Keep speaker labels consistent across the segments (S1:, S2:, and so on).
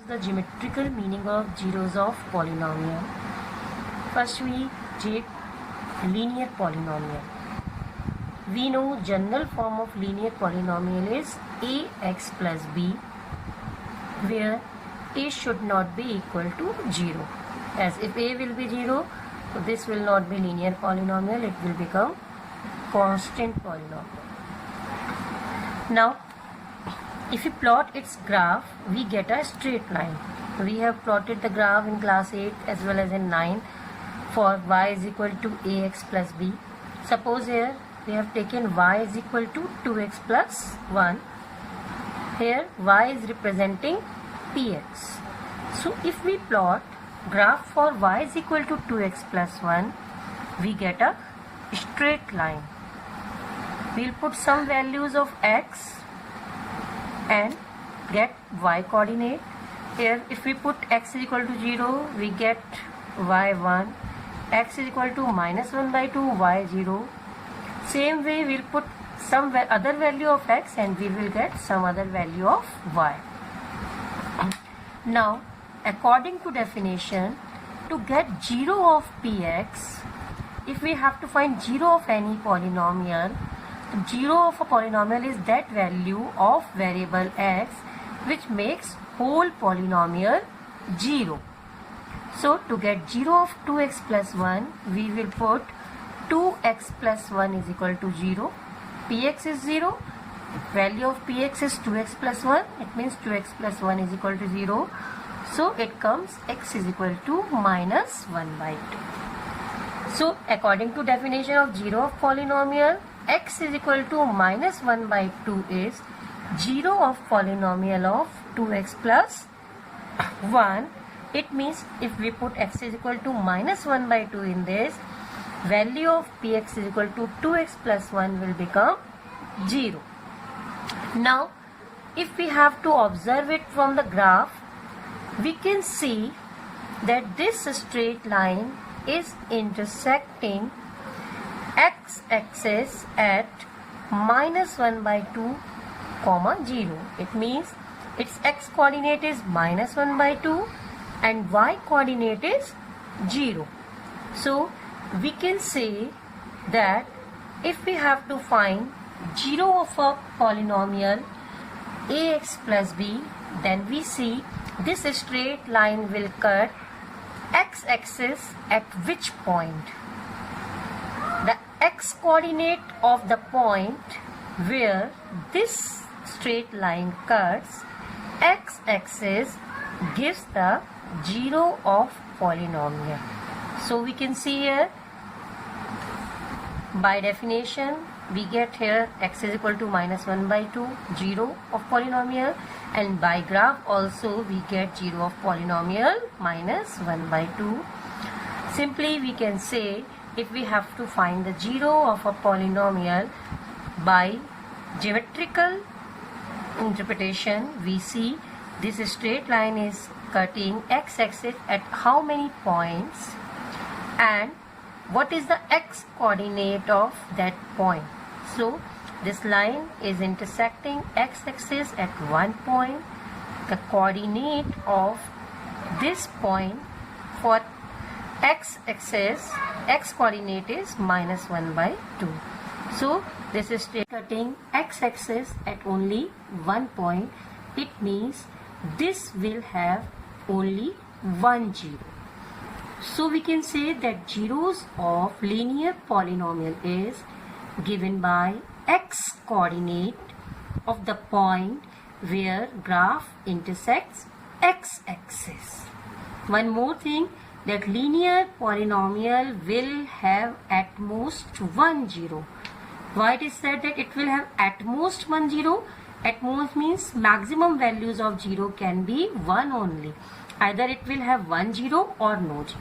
S1: the geometrical meaning of zeros of polynomial. First we take linear polynomial. We know general form of linear polynomial is ax plus b, where a should not be equal to 0. As if a will be 0, so this will not be linear polynomial, it will become constant polynomial. Now if we plot its graph, we get a straight line. We have plotted the graph in class 8 as well as in 9 for y is equal to ax plus b. Suppose here we have taken y is equal to 2x plus 1. Here y is representing px. So if we plot graph for y is equal to 2x plus 1, we get a straight line. We'll put some values of x and get y coordinate. Here if we put x is equal to 0, we get y1, x is equal to minus 1 by 2, y0. Same way we'll put some other value of x and we will get some other value of y. Now according to definition, to get 0 of px, if we have to find 0 of any polynomial, 0 of a polynomial is that value of variable x which makes whole polynomial 0. So to get 0 of 2x plus 1, we will put 2x plus 1 is equal to 0. Px is 0. Value of px is 2x plus 1. It means 2x plus 1 is equal to 0. So it comes x is equal to minus 1 by 2. So according to definition of 0 of polynomial, x is equal to minus 1 by 2 is 0 of polynomial of 2x plus 1. It means if we put x is equal to minus 1 by 2 in this, value of px is equal to 2x plus 1 will become 0. Now if we have to observe it from the graph, we can see that this straight line is intersecting x-axis at minus 1 by 2 comma 0. It means its x coordinate is minus 1 by 2 and y coordinate is 0. So we can say that if we have to find 0 of a polynomial ax plus b, then we see this straight line will cut x-axis at which point? The x coordinate of the point where this straight line cuts x-axis gives the 0 of polynomial. So we can see here by definition we get here x is equal to minus 1 by 2, 0 of polynomial, and by graph also we get 0 of polynomial minus 1 by 2. Simply we can say if we have to find the 0 of a polynomial by geometrical interpretation, we see this straight line is cutting x-axis at how many points and what is the x coordinate of that point. So this line is intersecting x-axis at one point. The coordinate of this point for x-axis, x coordinate is minus 1 by 2. So this is straight cutting x-axis at only one point. It means this will have only one 0. So we can say that zeros of linear polynomial is given by x coordinate of the point where graph intersects x-axis. One more thing, that linear polynomial will have at most one 0. Why it is said that it will have at most one 0? At most means maximum values of 0 can be 1 only. Either it will have 1 0 or no 0.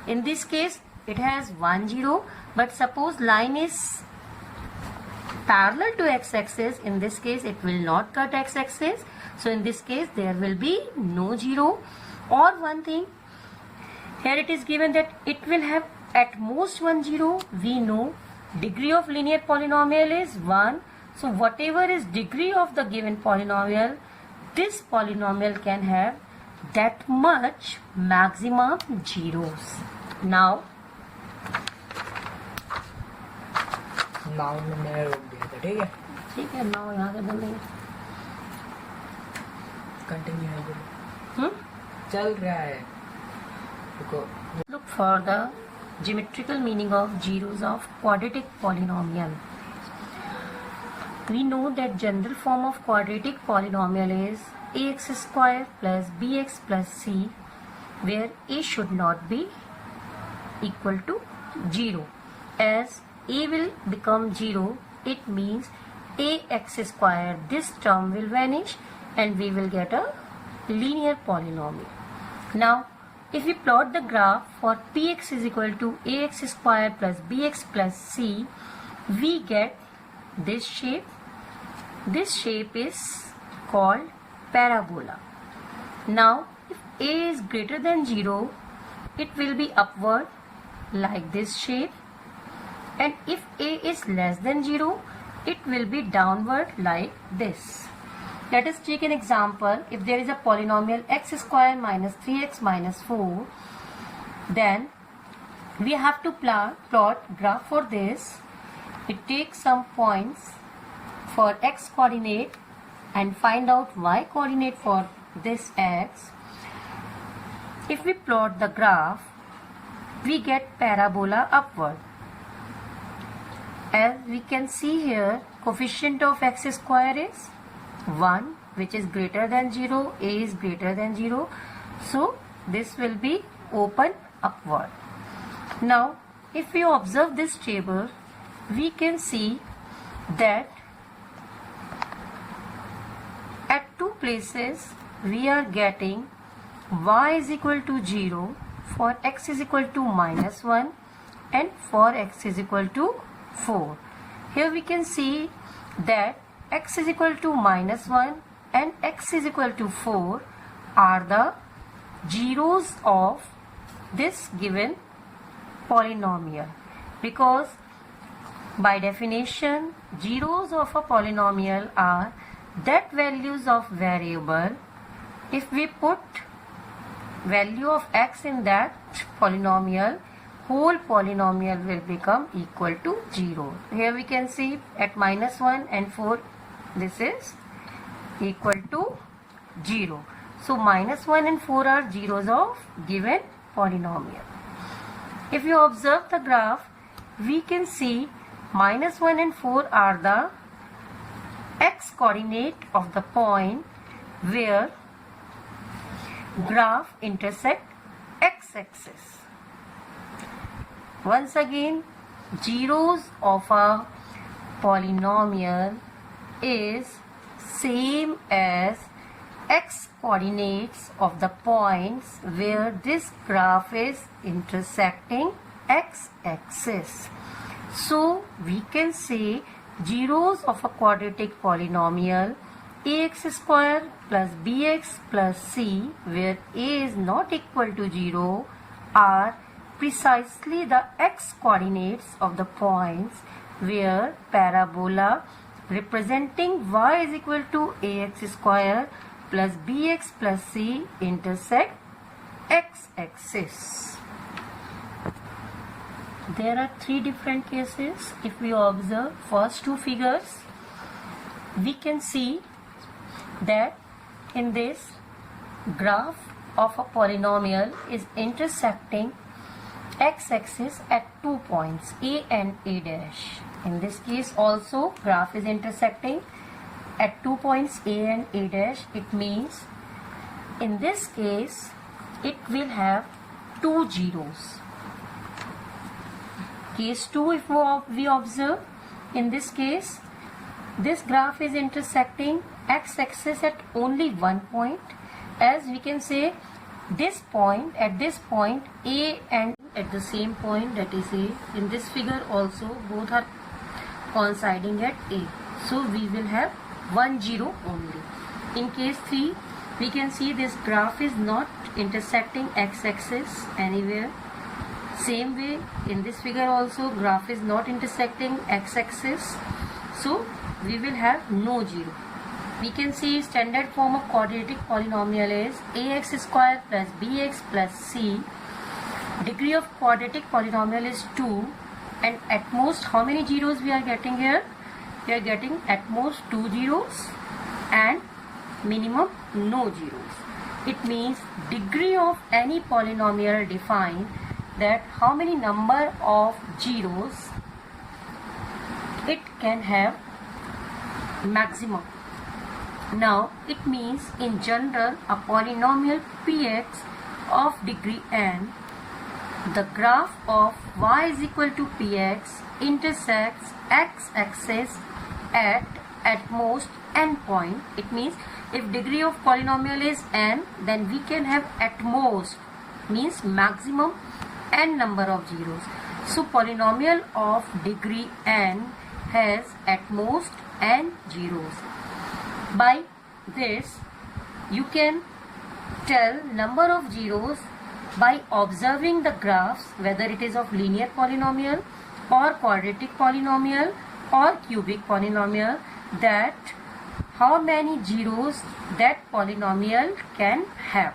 S1: In this case it has 1 0, but suppose line is parallel to x-axis, in this case it will not cut x-axis. So in this case there will be no 0. Or one thing, here it is given that it will have at most 1 0. We know degree of linear polynomial is 1. So whatever is degree of the given polynomial, this polynomial can have that much maximum zeros. Now
S2: में मैं रोक दिया था, ठीक है?
S1: ठीक है, now यहाँ से बोलेंगे
S2: कंटिन्यू है बोलो। चल रहा है, रुको।
S1: Look for the geometrical meaning of zeros of quadratic polynomial. We know that general form of quadratic polynomial is ax square plus bx plus c, where a should not be equal to 0. As a will become 0, it means ax square, this term will vanish and we will get a linear polynomial. Now, if we plot the graph for px is equal to ax square plus bx plus c, we get this shape. This shape is called parabola. Now, if a is greater than 0, it will be upward like this shape, and if a is less than 0, it will be downward like this. Let us take an example. If there is a polynomial x square minus 3x minus 4, then we have to plot graph for this. It takes some points for x coordinate and find out y coordinate for this x. If we plot the graph, we get parabola upward. As we can see here, coefficient of x square is 1, which is greater than 0, a is greater than 0, so this will be open upward. Now, if we observe this table, we can see that at two places we are getting y is equal to 0 for x is equal to minus 1 and for x is equal to 4. Here we can see that x is equal to minus 1 and x is equal to 4 are the zeros of this given polynomial, because by definition zeros of a polynomial are that values of variable. If we put value of x in that polynomial, whole polynomial will become equal to 0. Here we can see at minus 1 and 4, this is equal to 0. So minus 1 and 4 are zeros of given polynomial. If you observe the graph, we can see minus 1 and 4 are the x coordinate of the point where graph intersect x-axis. Once again, zeros of a polynomial is same as x coordinates of the points where this graph is intersecting x-axis. So we can say zeros of a quadratic polynomial ax square plus bx plus c, where a is not equal to 0, are precisely the x coordinates of the points where parabola representing y is equal to ax square plus bx plus c intersect x-axis. There are three different cases. If we observe first two figures, we can see that in this graph of a polynomial is intersecting x-axis at 2 points a and a dash. In this case also graph is intersecting at 2 points a and a dash. It means in this case it will have two zeros. Case 2, if we observe, in this case this graph is intersecting x-axis at only one point. As we can say, this point, at this point a and at the same point, that is a. In this figure also both are coinciding at a, so we will have 1 0 only. In case 3, we can see this graph is not intersecting x-axis anywhere. Same way in this figure also graph is not intersecting x-axis, so we will have no 0. we can see standard form of quadratic polynomial is ax square plus bx plus c. Degree of quadratic polynomial is 2, and at most how many zeros we are getting here? We are getting at most 2 zeros and minimum no zeros. It means degree of any polynomial define that how many number of zeros it can have maximum. Now it means in general a polynomial px of degree n, the graph of y is equal to px intersects x axis at most n point. It means if degree of polynomial is n, then we can have at most means maximum n number of zeros. So polynomial of degree n has at most n zeros. By this you can tell number of zeros by observing the graphs, whether it is of linear polynomial or quadratic polynomial or cubic polynomial, that how many zeros that polynomial can have.